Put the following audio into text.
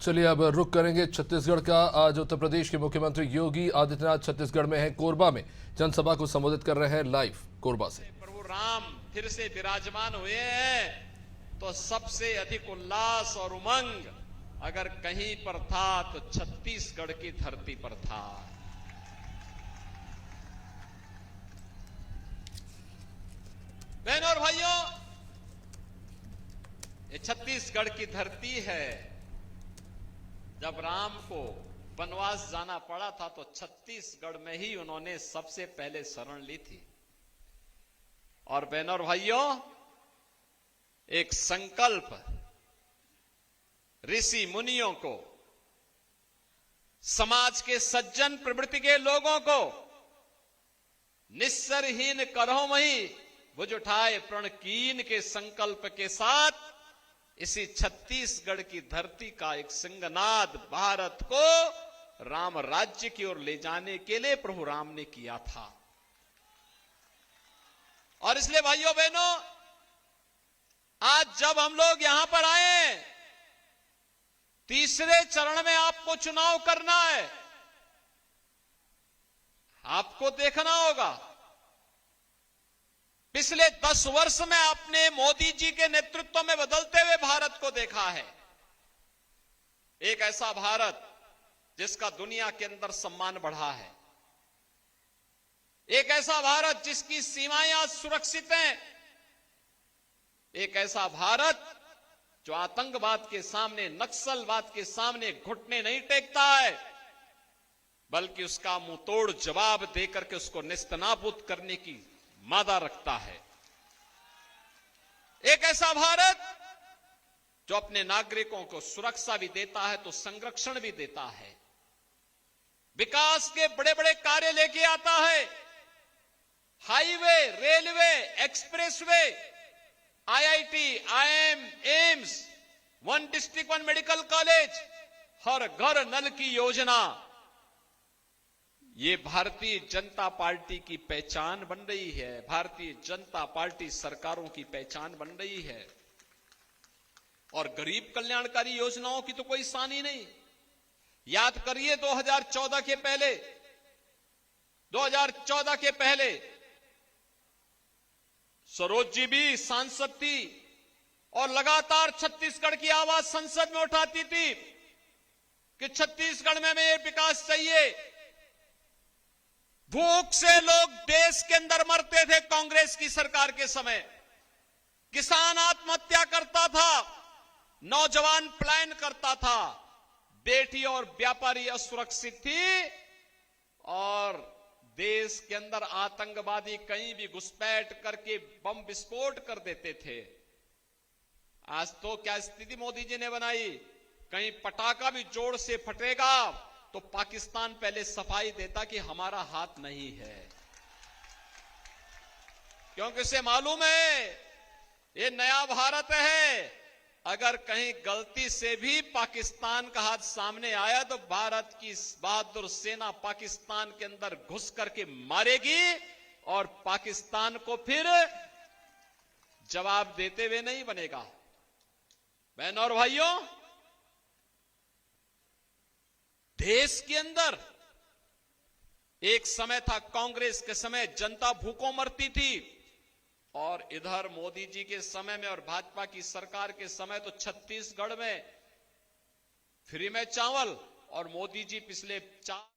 चलिए अब रुक करेंगे छत्तीसगढ़ का। आज उत्तर प्रदेश के मुख्यमंत्री योगी आदित्यनाथ छत्तीसगढ़ में हैं, कोरबा में जनसभा को संबोधित कर रहे हैं। लाइव कोरबा से। प्रभु राम फिर से विराजमान हुए हैं तो सबसे अधिक उल्लास और उमंग अगर कहीं पर था तो छत्तीसगढ़ की धरती पर था। बहनों और भाइयों, ये छत्तीसगढ़ की धरती है। जब राम को वनवास जाना पड़ा था तो छत्तीसगढ़ में ही उन्होंने सबसे पहले शरण ली थी। और बहनों और भाइयों, एक संकल्प ऋषि मुनियों को, समाज के सज्जन प्रवृत्ति के लोगों को निस्सरहीन करहो मही बुझ उठाए प्रण कीन के संकल्प के साथ इसी छत्तीसगढ़ की धरती का एक सिंहनाद भारत को राम राज्य की ओर ले जाने के लिए प्रभु राम ने किया था। और इसलिए भाइयों बहनों, आज जब हम लोग यहां पर आए, तीसरे चरण में आपको चुनाव करना है। आपको देखना होगा, पिछले 10 वर्ष में आपने मोदी जी के नेतृत्व में बदलते हुए भारत को देखा है। एक ऐसा भारत जिसका दुनिया के अंदर सम्मान बढ़ा है, एक ऐसा भारत जिसकी सीमाएं आज सुरक्षित हैं, एक ऐसा भारत जो आतंकवाद के सामने, नक्सलवाद के सामने घुटने नहीं टेकता है, बल्कि उसका मुंहतोड़ जवाब देकर के उसको नेस्तनाबूद करने की मादा रखता है। एक ऐसा भारत जो अपने नागरिकों को सुरक्षा भी देता है तो संरक्षण भी देता है, विकास के बड़े बड़े कार्य लेके आता है। Highway, railway, expressway, IIT, IIM, AIIMS, 1 district 1 medical college, हर घर नल की योजना, ये भारतीय जनता पार्टी की पहचान बन रही है। भारतीय जनता पार्टी सरकारों की पहचान बन रही है। और गरीब कल्याणकारी योजनाओं की तो कोई सानी नहीं। याद करिए 2014 के पहले सरोज जी भी सांसद थी और लगातार छत्तीसगढ़ की आवाज संसद में उठाती थी कि छत्तीसगढ़ में हमें विकास चाहिए। भूख से लोग देश के अंदर मरते थे कांग्रेस की सरकार के समय। किसान आत्महत्या करता था, नौजवान पलायन करता था, बेटी और व्यापारी असुरक्षित थी और देश के अंदर आतंकवादी कहीं भी घुसपैठ करके बम विस्फोट कर देते थे। आज तो क्या स्थिति मोदी जी ने बनाई, कहीं पटाखा भी जोर से फटेगा तो पाकिस्तान पहले सफाई देता कि हमारा हाथ नहीं है, क्योंकि उसे मालूम है ये नया भारत है। अगर कहीं गलती से भी पाकिस्तान का हाथ सामने आया तो भारत की बहादुर सेना पाकिस्तान के अंदर घुस करके मारेगी और पाकिस्तान को फिर जवाब देते हुए नहीं बनेगा। बहनों और भाइयों, देश के अंदर एक समय था, कांग्रेस के समय जनता भूखों मरती थी, और इधर मोदी जी के समय में और भाजपा की सरकार के समय तो छत्तीसगढ़ में फ्री में चावल, और मोदी जी पिछले 4